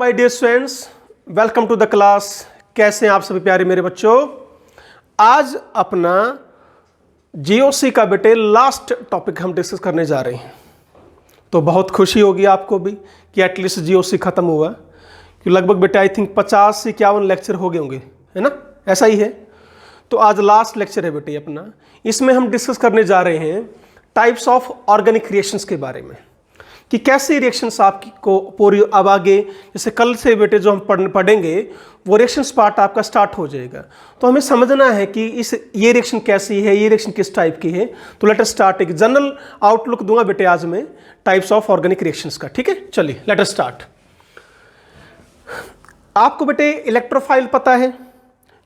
My dear students, welcome to the class. कैसे हैं आप सभी प्यारे मेरे बच्चों। आज अपना जीओसी का बेटे लास्ट टॉपिक हम डिस्कस करने जा रहे हैं। तो बहुत खुशी होगी आपको भी कि एटलीस्ट जीओसी खत्म हुआ, कि लगभग बेटे आई थिंक 50 से 51 लेक्चर हो गए होंगे, है ना, ऐसा ही है। तो आज लास्ट लेक्चर है बेटे अपना। इसमें हम डिस्कस करने जा रहे हैं टाइप्स ऑफ ऑर्गेनिक रिएक्शंस के बारे में, कि कैसे रिएक्शंस आपकी को पूरी अब आगे जैसे कल से बेटे जो हम पढ़ेंगे वो रिएक्शंस पार्ट आपका स्टार्ट हो जाएगा। तो हमें समझना है कि ये रिएक्शन कैसी है, ये रिएक्शन किस टाइप की है। तो लेट अस स्टार्ट। एक जनरल आउटलुक दूंगा बेटे आज मैं टाइप्स ऑफ ऑर्गेनिक रिएक्शंस का, ठीक है। चलिए लेट अस स्टार्ट। आपको बेटे इलेक्ट्रोफाइल पता है,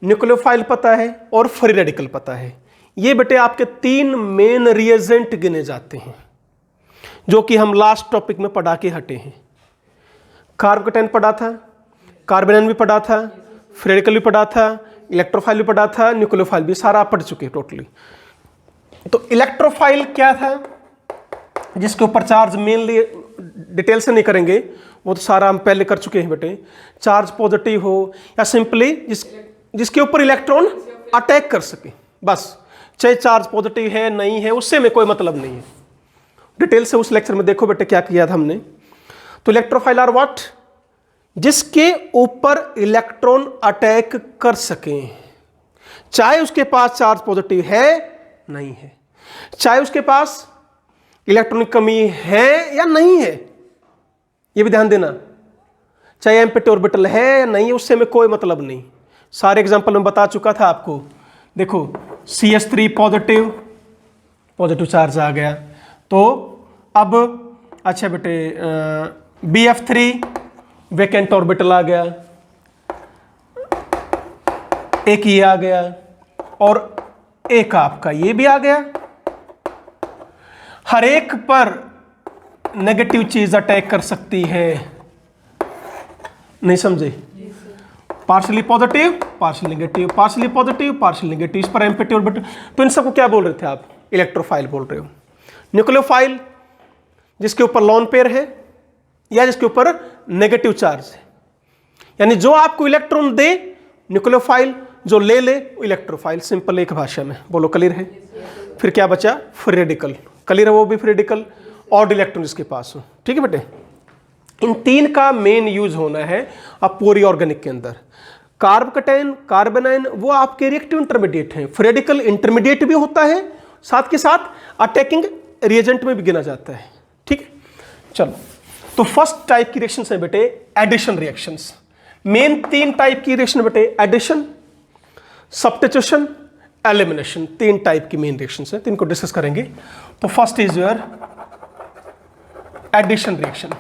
न्यूक्लियोफाइल पता है और फ्री रेडिकल पता है। ये बेटे आपके 3 मेन रिएजेंट गिने जाते हैं जो कि हम लास्ट टॉपिक में पढ़ा के हटे हैं। कार्बोकेटाइन पढ़ा था, कार्बेनाइन भी पढ़ा था, फ्री रेडिकल भी पढ़ा था, इलेक्ट्रोफाइल भी पढ़ा था, न्यूक्लियोफाइल भी, सारा आप पढ़ चुके हैं टोटली। तो इलेक्ट्रोफाइल क्या था, जिसके ऊपर चार्ज मेनली डिटेल से नहीं करेंगे, वो तो सारा हम पहले कर चुके हैं बेटे। चार्ज पॉजिटिव हो या सिंपली जिसके ऊपर इलेक्ट्रॉन अटैक कर सके, बस। चाहे चार्ज पॉजिटिव है नहीं है, उससे में कोई मतलब नहीं है। डिटेल से उस लेक्चर में देखो बेटे क्या किया था हमने। तो इलेक्ट्रोफाइल आर व्हाट, जिसके ऊपर इलेक्ट्रॉन अटैक कर सके, चाहे उसके पास चार्ज पॉजिटिव है नहीं है, चाहे उसके पास इलेक्ट्रॉनिक कमी है या नहीं है, ये भी ध्यान देना। चाहे एम्प्टी ऑर्बिटल है या नहीं है, उससे में कोई मतलब नहीं। सारे एग्जांपल में बता चुका था आपको। देखो CH3 पॉजिटिव चार्ज आ गया, तो अब अच्छा बेटे BF3 वैकेंट ऑर्बिटल आ गया, एक ये आ गया और एक आपका ये भी आ गया। हर एक पर नेगेटिव चीज अटैक कर सकती है, नहीं समझे? Partially positive, partial negative, partially positive, partial negative, इस पर एम्प्टी ऑर्बिटल। तो इन सबको क्या बोल रहे थे आप? इलेक्ट्रोफाइल बोल रहे हो। न्यूक्लियोफाइल जिसके ऊपर लोन पेयर है या जिसके ऊपर नेगेटिव चार्ज है, यानी जो आपको इलेक्ट्रॉन दे न्यूक्लियोफाइल, जो ले ले इलेक्ट्रोफाइल। सिंपल एक भाषा में बोलो, क्लियर है? फिर क्या बचा? Free radical. क्लियर है? वो भी फ्री रेडिकल और इलेक्ट्रॉन जिसके पास हो, ठीक है बेटे। इन 3 का मेन यूज होना है अब पूरी ऑर्गेनिक के अंदर। कार्बोकेटाइन, कार्बेनाइन वो आपके रिएक्टिव इंटरमीडिएट हैं। फ्री रेडिकल इंटरमीडिएट भी होता है, साथ के साथ अटैकिंग रिएजेंट में भी गिना जाता है, ठीक है। चलो, तो फर्स्ट टाइप की रिएक्शंस है बेटे एडिशन रिएक्शंस। मेन 3 टाइप की रिएक्शन बेटे, एडिशन, सब्स्टिट्यूशन, एलिमिनेशन। 3 टाइप की मेन रिएक्शंस है, 3 को डिस्कस करेंगे। तो first is your addition reaction.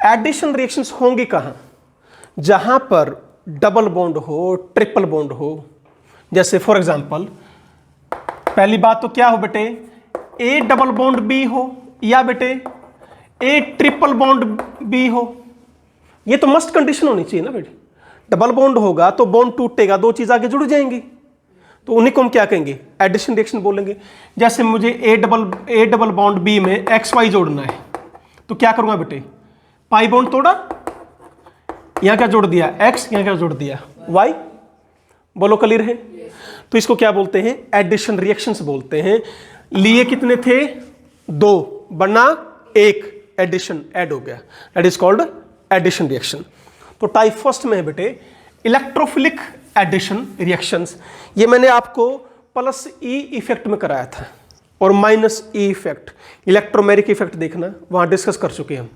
Addition reactions होंगी कहां? जहां पर डबल बॉन्ड हो, ट्रिपल बॉन्ड हो। जैसे फॉर एग्जांपल, पहली बात तो क्या हो बेटे, ए डबल बॉन्ड बी हो या बेटे ए ट्रिपल बॉन्ड बी हो। ये तो मस्ट कंडीशन होनी चाहिए ना बेटे। डबल बॉन्ड होगा तो बॉन्ड टूटेगा, 2 चीज आगे जुड़ जाएंगी, तो उन्हीं को हम क्या कहेंगे? एडिशन रिएक्शन बोलेंगे। जैसे मुझे ए डबल बॉन्ड बी में XY जोड़ना है, तो क्या करूंगा बेटे? पाई बॉन्ड तोड़ा, यहां क्या जोड़ दिया? X, यहां क्या जोड़ दिया? Y। बोलो क्लियर है? तो इसको क्या बोलते हैं? एडिशन रिएक्शंस बोलते हैं। लिए कितने थे? 2 बना 1, एडिशन ऐड हो गया, that is called addition reaction. तो टाइप फर्स्ट में है बेटे इलेक्ट्रोफिलिक एडिशन रिएक्शंस। ये मैंने आपको +E इफेक्ट में कराया था और -E इफेक्ट, इलेक्ट्रोमेरिक इफेक्ट देखना, वहां डिस्कस कर चुके हम।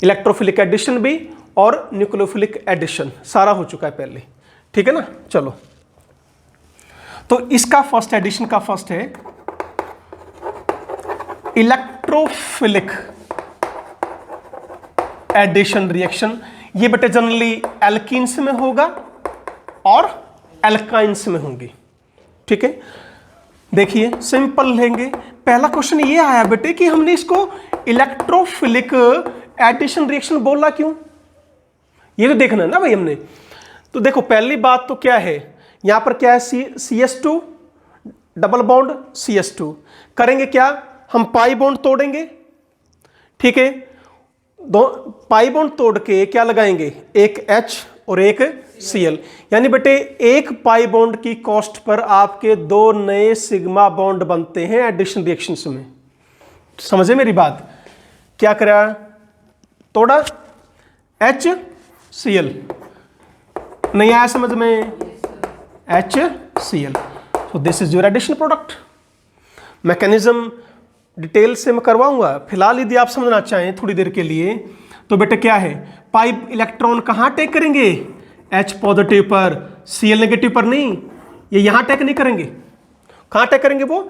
इलेक्ट्रोफिलिक एडिशन भी और न्यूक्लियोफिलिक एडिशन सारा हो चुका है पहले, ठीक है ना। चलो, तो इसका फर्स्ट एडिशन का फर्स्ट है इलेक्ट्रोफिलिक एडिशन रिएक्शन। ये बेटे जनरली एल्कीन्स में होगा और एल्काइंस में होंगी, ठीक है। देखिए सिंपल लेंगे। पहला क्वेश्चन ये आया बेटे कि हमने इसको इलेक्ट्रोफिलिक एडिशन रिएक्शन बोला क्यों, ये तो देखना है ना भाई हमने। तो देखो पहली बात तो क्या है, यहां पर क्या है? CH2 डबल बॉन्ड CH2 करेंगे क्या? हम पाई बॉन्ड तोड़ेंगे, ठीक है। दो पाई बॉन्ड तोड़ के क्या लगाएंगे, एक H और एक Cl, यानी बेटे एक पाई बॉन्ड की कॉस्ट पर आपके दो नए सिग्मा बॉन्ड बनते हैं एडिशन रिएक्शंस में। समझे मेरी बात? क्या करा, तोड़ा HCl, नहीं आया समझ में, HCl, so this is your addition product। Mechanism detail से मैं करवाऊंगा, फिलहाल यदि आप समझना चाहें थोड़ी देर के लिए तो बेटे क्या है, पाइप इलेक्ट्रॉन कहाँ टेक करेंगे, H पॉजिटिव पर, Cl नेगेटिव पर नहीं, ये यहाँ टेक नहीं करेंगे, कहाँ टेक करेंगे, वो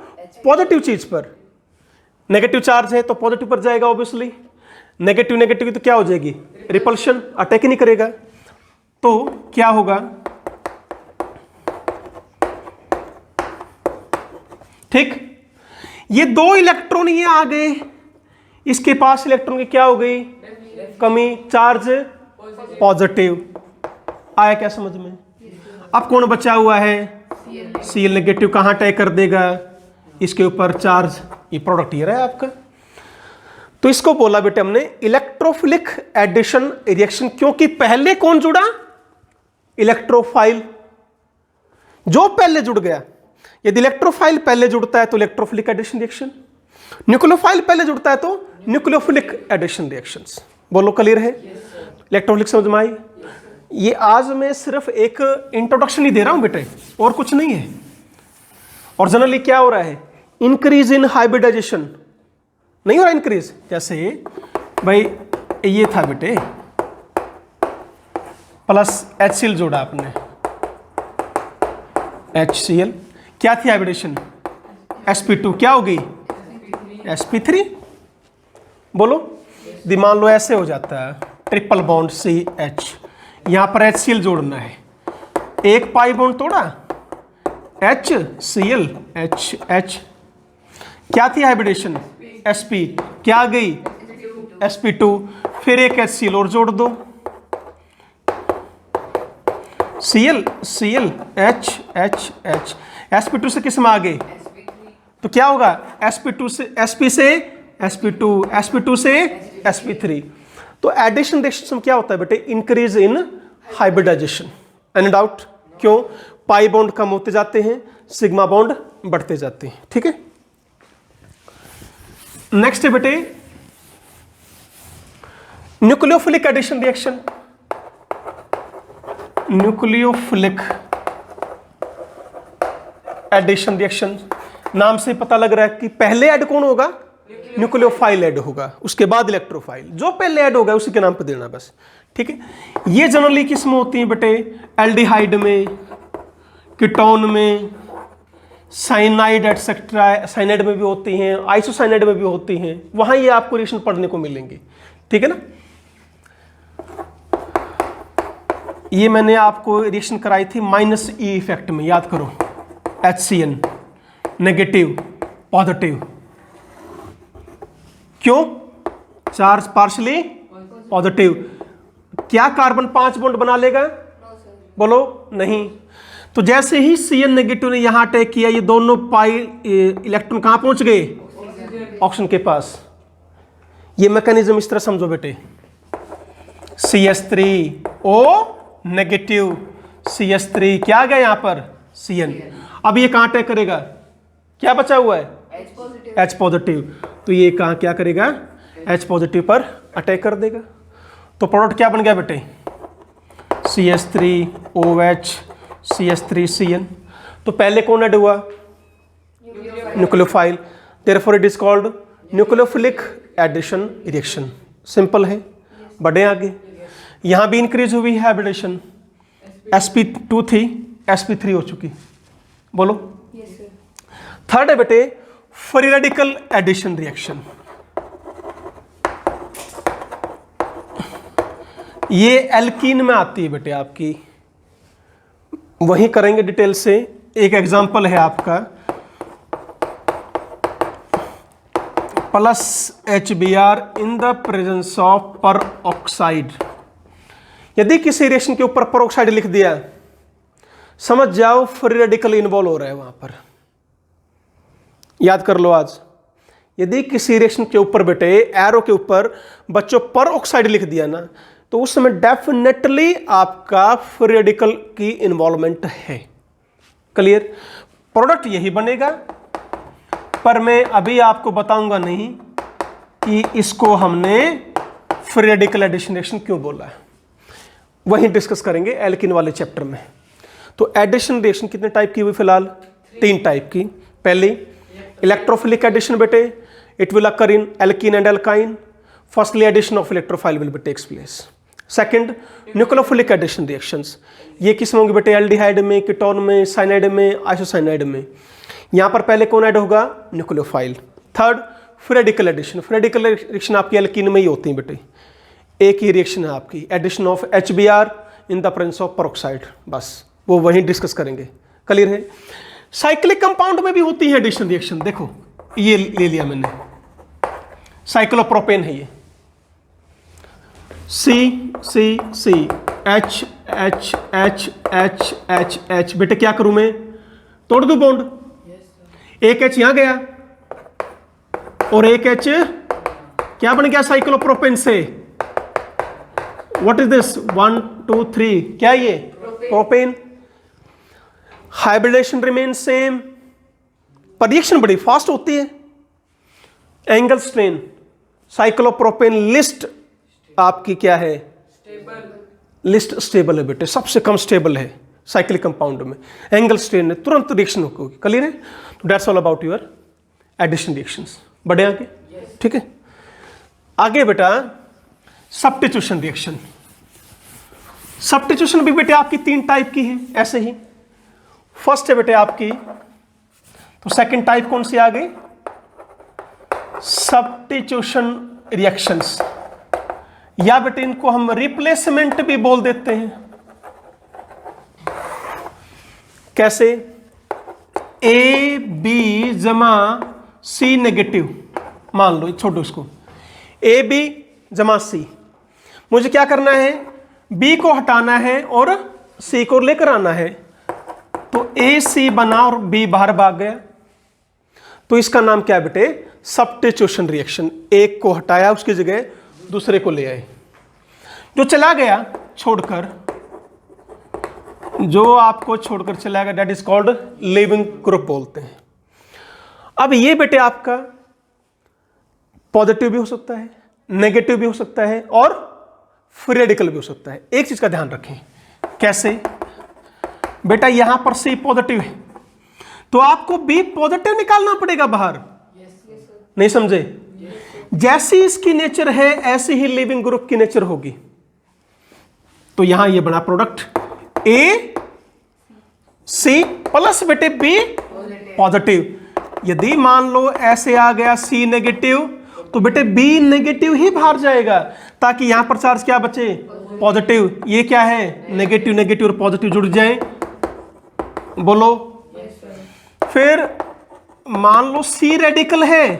पॉजिटिव चीज पर। नेगेटिव चार्ज है तो पॉजिटिव पर जाएगा ऑब्वियसली, नेगेटिव नेगेटिव तो क्या हो जाएगी, रिपल्शन, अटैक ही नहीं करेगा। तो क्या होगा, ठीक, ये दो इलेक्ट्रॉन ये आ गए, इसके पास इलेक्ट्रॉन की क्या हो गई, कमी, चार्ज पॉजिटिव। आया क्या समझ में? अब कौन बचा हुआ है, Cl नेगेटिव, कहां अटैक कर देगा, इसके ऊपर चार्ज, ये प्रोडक्ट ये रहा है आपका। तो इसको बोला बेटे हमने इलेक्ट्रोफिलिक एडिशन रिएक्शन, क्योंकि पहले कौन जुड़ा, इलेक्ट्रोफाइल, जो पहले जुड़ गया। यदि इलेक्ट्रोफाइल पहले जुड़ता है तो इलेक्ट्रोफिलिक एडिशन रिएक्शन, न्यूक्लियोफाइल पहले जुड़ता है तो न्यूक्लियोफिलिक एडिशन रिएक्शंस। बोलो क्लियर है? इलेक्ट्रोफिलिक समझ में आई? ये आज मैं सिर्फ एक इंट्रोडक्शन ही दे रहा हूं बेटे, और कुछ नहीं है। और जनरली क्या हो रहा है, इंक्रीज इन हाइब्रिडाइजेशन नहीं हो रहा, इंक्रीज, जैसे भाई ये था बेटे, प्लस HCl जोड़ा आपने, HCl, क्या थी हाइब्रिडेशन, sp2, क्या हो गई, sp3। बोलो, मान लो ऐसे हो जाता है, ट्रिपल बॉन्ड CH, यहां पर HCl जोड़ना है, एक पाई बॉन्ड तोड़ा, HCl, H, क्या थी हाइब्रिडेशन, sp, क्या आ गई, sp2, फिर एक HCl और जोड़ दो, Cl, H, sp2 से किस में आ गए, तो क्या होगा, sp2 से sp से sp2 से sp3। तो एडिशन रिएक्शन में क्या होता है बेटे, increase in hybridization. Any doubt? क्यों, पाई बॉन्ड कम होते जाते हैं, सिग्मा बॉन्ड बढ़ते जाते हैं। ठीक है, नेक्स्ट है बेटे nucleophilic addition reaction. Nucleophilic addition reaction, नाम से पता लग रहा है कि पहले ऐड कौन होगा, न्यूक्लियोफाइल ऐड होगा, उसके बाद इलेक्ट्रोफाइल, जो पहले ऐड होगा उसी के नाम पे देना बस। ठीक है, ये जनरली किस में होती है बेटे, एल्डिहाइड में, कीटोन में, साइनाइड एटसेट्रा, साइनाइड में भी होती हैं, आइसोसाइनाइड में भी होती हैं, वहां ये आपको रिएक्शन पढ़ने को मिलेंगे। ठीक है ना, ये मैंने आपको रिएक्शन कराई थी -E इफेक्ट में, याद करो, HCN नेगेटिव पॉजिटिव, क्यों, चार्ज पार्शली पॉजिटिव, क्या कार्बन 5 बॉन्ड बना लेगा, बोलो नहीं। तो जैसे ही Cn नेगेटिव ने यहां अटैक किया, ये दोनों पाई इलेक्ट्रॉन कहां पहुंच गए, ऑक्सीजन के पास। ये मैकेनिज्म इस तरह समझो बेटे, CH3O नेगेटिव, CH3 क्या आ गया यहां पर, Cn। अब ये कहां अटैक करेगा, क्या बचा हुआ है, H पॉजिटिव, तो ये कहां क्या करेगा, H पॉजिटिव पर अटैक कर देगा। तो प्रोडक्ट क्या बन गया बेटे, CH3OH, CH3Cn। तो पहले कौन ऐड हुआ, nucleophile, therefore it is called nucleophilic addition reaction. Simple है, बढ़े आगे। यहां भी इंक्रीज हुई है हाइब्रिडेशन, sp2 थी, sp3 हो चुकी। बोलो, थर्ड है बेटे फ्री रेडिकल एडिशन रिएक्शन। ये एल्कीन में आती है बेटे आपकी, वहीं करेंगे डिटेल से। एक एग्जांपल है आपका +HBr in the presence of पर ऑक्साइड। यदि किसी रिएक्शन के ऊपर पर ऑक्साइड लिख दिया, समझ जाओ फ्री रेडिकल इन्वॉल्व हो रहा है वहां पर। याद कर लो आज, यदि किसी रिएक्शन के ऊपर बेटे एरो के ऊपर बच्चों पर ऑक्साइड लिख दिया ना, तो उस समय डेफिनेटली आपका फ्री रेडिकल की इन्वॉल्वमेंट है। क्लियर? प्रोडक्ट यही बनेगा, पर मैं अभी आपको बताऊंगा नहीं कि इसको हमने फ्री रेडिकल एडिशन रिएक्शन क्यों बोला है, वहीं डिस्कस करेंगे एल्किन वाले चैप्टर में। तो एडिशन रिएक्शन कितने टाइप की हुई फिलहाल? 3 टाइप की। पहली इलेक्ट्रोफिलिक एडिशन बेटे, it will occur in alkene and alkyne. Firstly addition of electrophile will be takes place. Second nucleophilic addition reactions, ये किसमें होंगे बेटे? एल्डिहाइड में, कीटोन में, साइनाइड में, आइसोसाइनाइड में। यहां पर पहले कौन ऐड होगा? Nucleophile. Third free radical addition, free radical reaction आपकी एल्कीन में ही होती है बेटे। एक ही रिएक्शन है आपकी, addition of HBr in the presence of peroxide, बस वो वहीं डिस्कस करेंगे। क्लियर है? साइक्लिक कंपाउंड में भी होती है एडिशन रिएक्शन। देखो ये ले लिया मैंने, साइक्लोप्रोपेन है ये, C H H H H H H। बेटे क्या करूं मैं? तोड़ दूं बॉन्ड? एक H यहां गया और एक H क्या बन गया साइक्लोप्रोपेन से? What is this? 1 2 3, क्या ये? प्रोपेन। हाइब्रिडेशन रिमेन सेम, पर रिएक्शन बड़ी फास्ट होती है। एंगल स्ट्रेन, साइक्लोप्रोपेन लिस्ट आपकी क्या है? लिस्ट स्टेबल है बेटे, सबसे कम स्टेबल है साइक्लिक कंपाउंड में। एंगल स्ट्रेन है, तुरंत रिएक्शन होगी। क्लियर है? तो that's all about your addition reactions. बढ़े आगे? ठीक है। आगे बेटा सब्स्टिट्यूशन रिएक्शन। सब्स्टिट्यूशन भी बेटे आपकी 3 टाइप की है ऐसे ही। फर्स्ट है बेटे आपकी, तो सेकंड टाइप कौन सी आ गई? सब्स्टिट्यूशन रिएक्शंस, या बेटे इनको हम रिप्लेसमेंट भी बोल देते हैं। कैसे? AB जमा C नेगेटिव, मान लो छोड़ो इसको, AB जमा C। मुझे क्या करना है? B को हटाना है और C को लेकर आना है। तो AC बना और B बाहर भाग गया, तो इसका नाम क्या है बेटे? Substitution reaction. एक को हटाया, उसकी जगह दूसरे को ले आए। जो चला गया छोड़कर, जो आपको छोड़कर चला गया, that is called leaving group बोलते हैं। अब ये बेटे आपका पॉजिटिव भी हो सकता है, नेगेटिव भी हो सकता है और फ्री रेडिकल भी हो सकता है। एक चीज का ध्यान रखें। कैसे? बेटा यहां पर C पॉजिटिव है, तो आपको B पॉजिटिव निकालना पड़ेगा बाहर। नहीं समझे? जैसी इसकी नेचर है ऐसी ही लिविंग ग्रुप की नेचर होगी। तो यहां ये बना प्रोडक्ट A C प्लस बेटे B पॉजिटिव। यदि मान लो ऐसे आ गया C नेगेटिव, तो बेटे B नेगेटिव ही बाहर जाएगा, ताकि यहां पर चार्ज क्या बचे? पॉजिटिव। ये क्या है? नेगेटिव। नेगेटिव और पॉजिटिव जुड़ जाए, बोलो। फिर मान लो C रेडिकल है,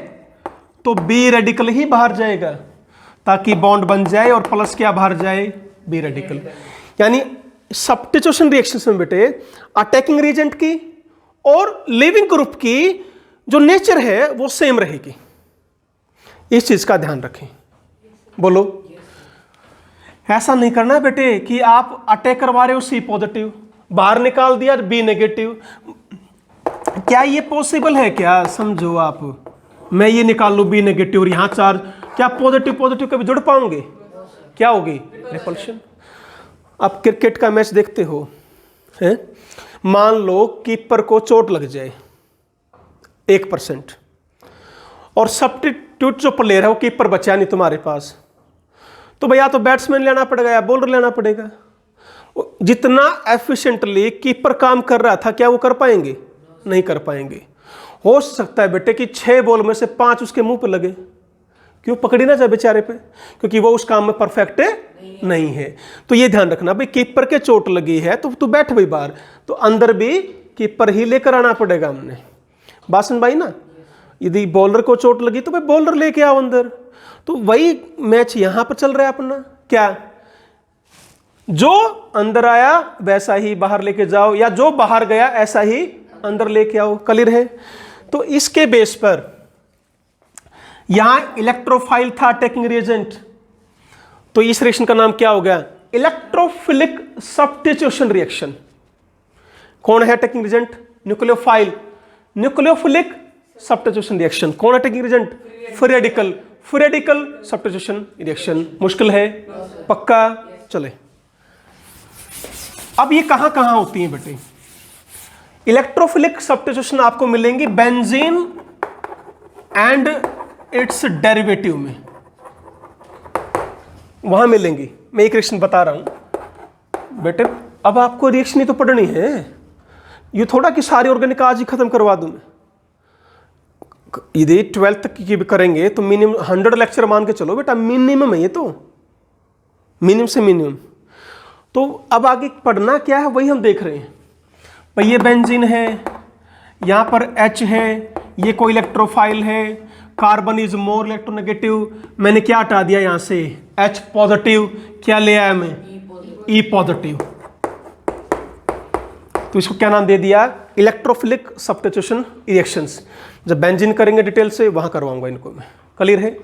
तो B रेडिकल ही बाहर जाएगा, ताकि बॉन्ड बन जाए और प्लस क्या बाहर जाए? B radical. यानी सब्स्टिट्यूशन रिएक्शंस में बेटे अटैकिंग रिएजेंट की और लिविंग ग्रुप की जो नेचर है वो सेम रहेगी। इस चीज का ध्यान रखें, बोलो। ऐसा नहीं करना बेटे कि आप अटैक करवा रहे हो C पॉजिटिव, बाहर निकाल दिया B नेगेटिव। क्या ये पॉसिबल है? क्या समझो आप, मैं ये निकाल लूं B नेगेटिव और यहां चार्ज, क्या पॉजिटिव पॉजिटिव कभी जुड़ पाओगे? क्या होगी? रिपल्शन। आप क्रिकेट का मैच देखते हो, है? मान लो कीपर को चोट लग जाए 1%, और सब्स्टिट्यूट जो प्लेयर है वो कीपर बचा नहीं तुम्हारे पास, तो भैया तो बैट्समैन लेना पड़ेगा या बॉलर लेना पड़ेगा। जितना एफिशिएंटली कीपर काम कर रहा था, क्या वो कर पाएंगे? नहीं कर पाएंगे। हो सकता है बेटे कि 6 बॉल में से 5 उसके मुंह पे लगे, क्यों? पकड़ी ना जाए बेचारे पे, क्योंकि वो उस काम में परफेक्ट नहीं है। तो ये ध्यान रखना भाई, कीपर के चोट लगी है तो तू बैठ भाई बाहर, तो अंदर भी कीपर ही लेकर आना पड़ेगा हमने। बात सुन भाई ना, यदि बॉलर को चोट लगी तो भाई बॉलर लेके आओ अंदर। तो वही मैच यहां पर चल रहा है अपना। क्या? जो अंदर आया वैसा ही बाहर लेके जाओ, या जो बाहर गया ऐसा ही अंदर लेके आओ। क्लियर है? तो इसके बेस पर यहां इलेक्ट्रोफाइल था टेकिंग रिएजेंट, तो इस रिएक्शन का नाम क्या हो गया? Electrophilic substitution reaction. कौन है taking reagent? Nucleophile. Nucleophilic substitution reaction. कौन है taking reagent? Free radical. Free radical substitution reaction. मुश्किल है? पक्का? चले, अब ये कहां कहां होती हैं बेटे? इलेक्ट्रोफिलिक सब्स्टिट्यूशन आपको मिलेंगी बेंजीन एंड इट्स डेरिवेटिव में, वहां मिलेंगी। मैं एक रिएक्शन बता रहा हूं बेटे, अब आपको रिएक्शन ही तो पढ़नी है, ये थोड़ा कि सारी ऑर्गेनिक आज ही खत्म करवा दूं मैं। यदि 12th तक की भी करेंगे तो मिनिमम 100 लेक्चर मान के चलो बेटा, मिनिमम है ये तो, मिनिमम से मिनिमम। तो अब आगे पढ़ना क्या है वही हम देख रहे हैं भाई। ये बेंजीन है, यहां पर H है, ये कोई इलेक्ट्रोफाइल है, कार्बन इज मोर इलेक्ट्रोनेगेटिव। मैंने क्या हटा दिया यहां से? H positive. क्या ले आया मैं? E positive. तो इसको क्या नाम दे दिया? Electrophilic substitution reactions. जब बेंजीन करेंगे डिटेल से वहां करवाऊंगा इनको मैं। क्लियर है?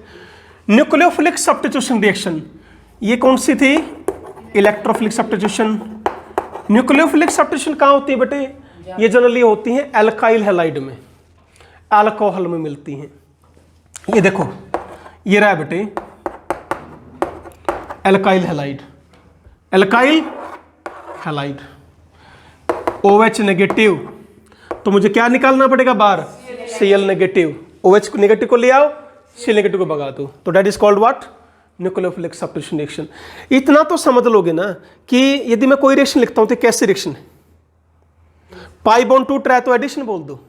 न्यूक्लियोफिलिक सब्स्टिट्यूशन रिएक्शन, ये कौन सी थी? Electrophilic substitution. न्यूक्लियोफिलिक सब्स्टिट्यूशन कहां होती है बेटे? ये जनरली होती हैं एल्काइल हैलाइड में, अल्कोहल में मिलती हैं। ये देखो, ये रहा बेटे alkyl halide. Alkyl halide OH negative, तो मुझे क्या निकालना पड़ेगा बाहर? Cl negative. OH नेगेटिव को ले आओ, Cl नेगेटिव को भगा दो, तो that is called what? Nucleophilic substitution reaction. इतना तो समझ लोगे ना कि यदि मैं कोई रिएक्शन लिखता हूं तो कैसी रिएक्शन है? पाई बॉन्ड टू ट्राई तो एडिशन बोल दो,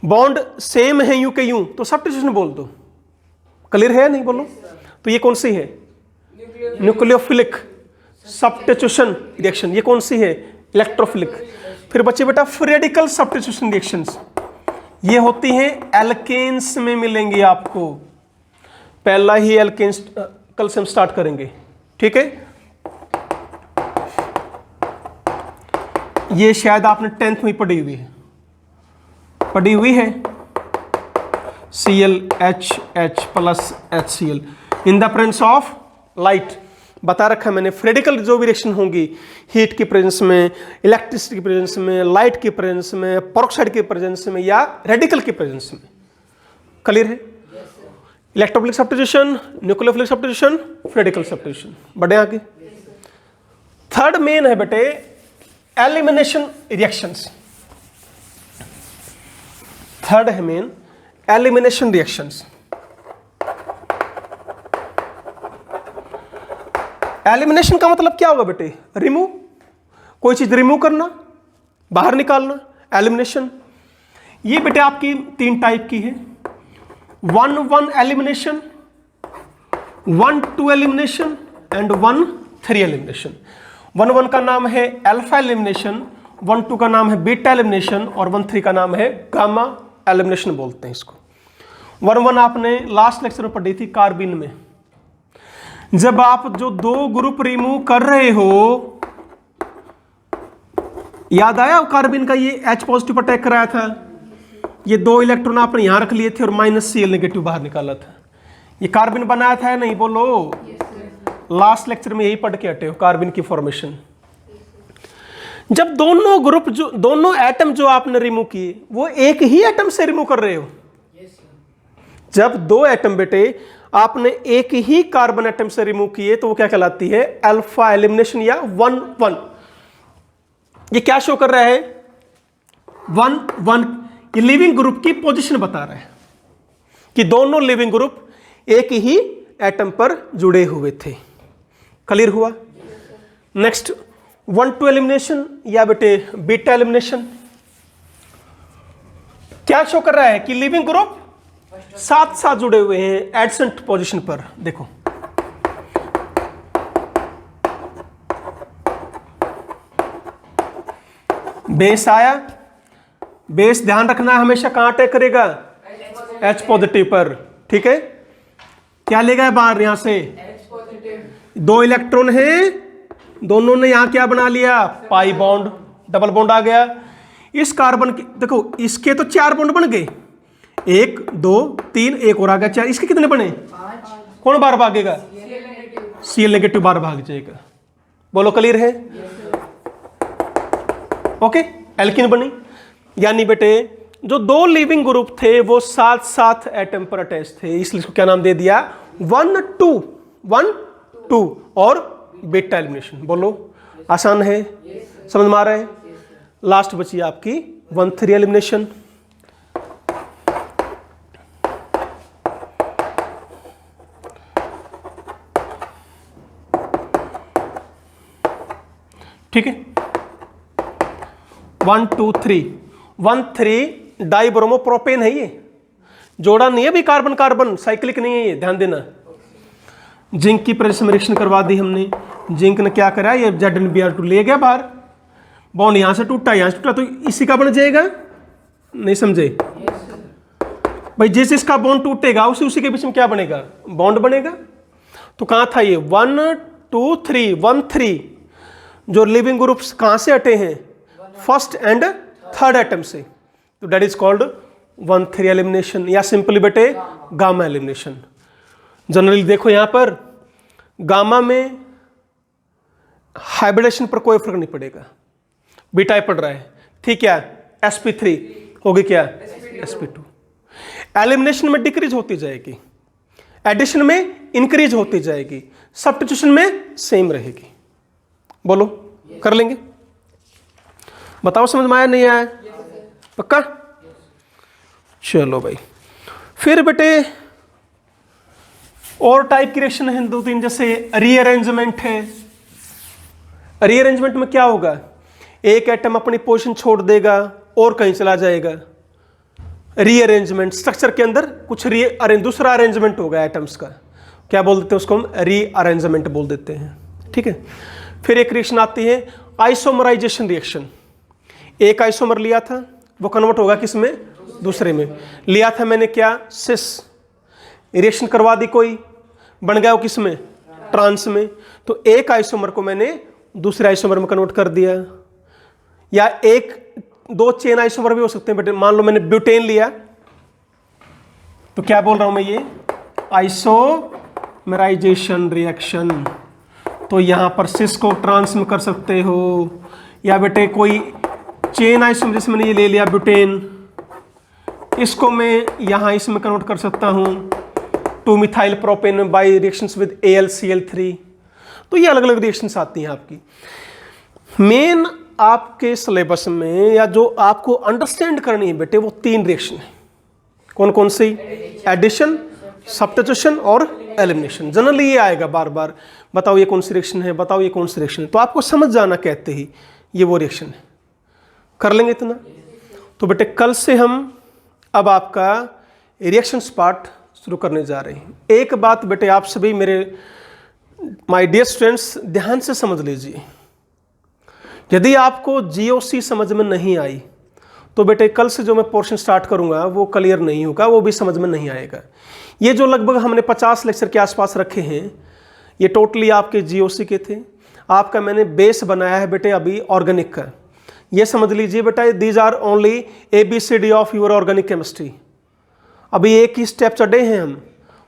बॉन्ड सेम है यूं के यूं तो सब्स्टिट्यूशन बोल दो। क्लियर है? नहीं बोलो। तो ये कौन सी है? Nucleophilic substitution reaction. ये कौन सी है? इलेक्ट्रोफिलिक। फिर बच्चे बेटा फ्री रेडिकल सब्स्टिट्यूशन रिएक्शंस, ये होती हैं एल्केन्स में मिलेंगी आपको। पहला ही एल्केन्स कल से हम स्टार्ट करेंगे, ठीक है? ये शायद आपने 10th में पढ़ी हुई है, ClHH plus HCl in the presence of light. बता रखा है मैंने, फ्रेडिकल जो भी रिएक्शन होंगी हीट की प्रेजेंस में, इलेक्ट्रिसिटी की प्रेजेंस में, लाइट की प्रेजेंस में, पेरोक्साइड की प्रेजेंस में या रेडिकल की प्रेजेंस में। क्लियर है? Electrophilic substitution, nucleophilic substitution, free radical substitution. बढ़े आगे। थर्ड मेन है बेटे एलिमिनेशन रिएक्शंस। थर्ड है मेन एलिमिनेशन रिएक्शंस। एलिमिनेशन का मतलब क्या होगा बेटे? रिमूव, कोई चीज रिमूव करना, बाहर निकालना, एलिमिनेशन। ये बेटे आपकी 3 टाइप की है। 1-1 एलिमिनेशन, 1-2 एलिमिनेशन एंड 1-3 एलिमिनेशन। 1-1 का नाम है अल्फा एलिमिनेशन, 1-2 का नाम है बीटा एलिमिनेशन और 1-3 का नाम है गामा एलिमिनेशन बोलते हैं इसको। 1-1 आपने लास्ट लेक्चर में पढ़ी थी कार्बिन में। जब आप जो 2 ग्रुप रिमूव कर रहे हो, याद आया कार्बिन का ये H पॉजिटिव पर अटैक कराया था, ये 2 इलेक्ट्रॉन आपने यहां रख लिए थे और -Cl नेगेटिव बाहर निकाला था। ये कार्बिन बनाया था या नहीं? बोलो। लास्ट लेक्चर में यही पढ़ के हटे हो कार्बिन की फॉर्मेशन। जब दोनों ग्रुप दोनों एटम जो आपने रिमूव किए वो एक ही एटम से रिमूव कर रहे हो। जब 2 एटम बेटे आपने एक ही कार्बन एटम से रिमूव किए तो वो क्या कहलाती है? अल्फा एलिमिनेशन या 1-1। ये क्या शो कर रहा है? 1-1। ये लिविंग ग्रुप की पोजीशन बता रहा है कि दोनों लिविंग ग्रुप एक ही एटम पर जुड़े हुए थे। क्लियर हुआ? नेक्स्ट 1-2 एलिमिनेशन या बेटे बीटा एलिमिनेशन। क्या शो कर रहा है कि लिविंग ग्रुप साथ साथ जुड़े हुए हैं एडसेंट पोजीशन पर। देखो बेस आया, बेस ध्यान रखना हमेशा कहां अटैक करेगा? H पॉजिटिव पर, ठीक है? क्या ले गए बाहर यहां से? 2 इलेक्ट्रॉन है, दोनों ने यहां क्या बना लिया? पाई बॉन्ड, डबल बॉन्ड आ गया। इस कार्बन के देखो, इसके तो 4 बॉन्ड बन गए, 1 2 3, एक और आ गया 4, इसके कितने बने? कौन बार भागेगा? Cl नेगेटिव बार भाग जाएगा। बोलो क्लियर है? ओके, एल्कीन बनी। यानी बेटे जो 2 लिविंग ग्रुप थे वो साथ साथ एटम पर अटैच थे, इसलिए इसको क्या नाम दे दिया? 1 2 और बीटा एलिमिनेशन। बोलो आसान है, समझ में आ रहा है? लास्ट बची आपकी 1 3 एलिमिनेशन। ठीक है, 1 2 3 1 3 डाइब्रोमो प्रोपेन है, ये जोड़ा नहीं है भी, कार्बन कार्बन साइक्लिक नहीं है ये, ध्यान देना। जिंक की प्रेस में रिएक्शन करवा दी हमने, जिंक ने क्या करा, ये ZnBr2 ले गया बाहर, बॉन्ड यहां से टूटा यहां से टूटा, तो इसी का बन जाएगा। नहीं समझे भाई? जिस इसका बॉन्ड टूटेगा उसी के बीच में क्या बनेगा? बॉन्ड बनेगा। तो कहां था ये 1 2 3 1 3, जो लिविंग ग्रुप्स कहां से हटे हैं? फर्स्ट एंड थर्ड एटम से, तो दैट इज कॉल्ड 1 3 एलिमिनेशन, या सिंपली बेटे गामा एलिमिनेशन। जनरली देखो यहां पर गामा में हाइब्रिडेशन पर कोई फर्क नहीं पड़ेगा, बीटा पड़ रहा है, ठीक है, sp3 होगी क्या? sp2। एलिमिनेशन में डिक्रीज होती जाएगी, एडिशन में इंक्रीज होती जाएगी, सब्स्टिट्यूशन में सेम रहेगी। बोलो कर लेंगे? बताओ समझ में आया नहीं आया? पक्का? चलो भाई, फिर बेटे और टाइप की रिएक्शन है 2-3, जैसे रीअरेंजमेंट है। रीअरेंजमेंट में क्या होगा? एक एटम अपनी पोजीशन छोड़ देगा और कहीं चला जाएगा। रीअरेंजमेंट, स्ट्रक्चर के अंदर कुछ दूसरा अरेंजमेंट होगा एटम्स का, क्या बोल देते हैं उसको? हम रीअरेंजमेंट बोल देते हैं। ठीक है, फिर एक रिएक्शन आती है आइसोमराइजेशन रिएक्शन। एक आइसोमर लिया था, वो कन्वर्ट होगा किस में? दूसरे में। लिया था मैंने क्या? सिस, रिएक्शन करवा दी कोई, बन गया वो किस में? ट्रांस में। तो एक आइसोमर को मैंने दूसरे आइसोमर में कन्वर्ट कर दिया, या 1-2 चेन आइसोमर भी हो सकते हैं बेटे। मान लो मैंने ब्यूटेन लिया, तो क्या बोल रहा हूं मैं? ये आइसोमराइजेशन रिएक्शन। तो यहां पर सिस को ट्रांस में कर सकते हो, या बेटे कोई चेन आइसोमर, जैसे मैंने ये ले लिया ब्यूटेन, इसको मैं यहां इसमें कन्वर्ट कर सकता हूं two methyl propane by reactions with AlCl3। तो ये अलग अलग रिएक्शंस आती हैं आपकी। मेन आपके सिलेबस में या जो आपको अंडरस्टैंड करनी है बेटे, वो 3 रिएक्शन है। कौन कौन सी? एडिशन, सब्स्टिट्यूशन और एलिमिनेशन। जनरली ये आएगा बार बार, बताओ ये कौन सी रिएक्शन है, बताओ ये कौन सी रिएक्शन है, तो आपको समझ जाना कहते ही ये वो रिएक्शन है। कर लेंगे इतना? तो बेटे कल से हम अब आपका रिएक्शंस पार्ट शुरू करने जा रहे हैं। एक बात बेटे आप सभी मेरे माय डियर स्टूडेंट्स ध्यान से समझ लीजिए, यदि आपको GOC समझ में नहीं आई तो बेटे कल से जो मैं पोर्शन स्टार्ट करूंगा वो क्लियर नहीं होगा, वो भी समझ में नहीं आएगा। ये जो लगभग हमने 50 लेक्चर के आसपास रखे हैं, ये टोटली आपके GOC के थे। आपका मैंने बेस बनाया है बेटे अभी ऑर्गेनिक का। ये समझ लीजिए बेटा, these are only ABCD of your organic chemistry. अभी एक ही स्टेप चढ़े हैं हम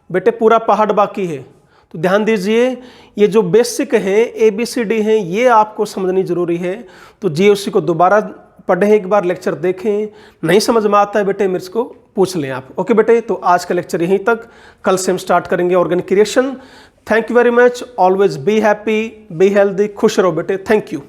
बेटे, पूरा पहाड़ बाकी है। तो ध्यान दीजिए, ये जो बेसिक है ABCD हैं, ये आपको समझनी जरूरी है। तो GOC को दोबारा पढ़ें, एक बार लेक्चर देखें, नहीं समझ में आता है बेटे मेरे को पूछ लें आप। ओके बेटे, तो आज का लेक्चर यहीं तक, कल से हम स्टार्ट करेंगे organic reaction. Thank you very much, always be happy, be healthy, खुश रहो बेटे। Thank you.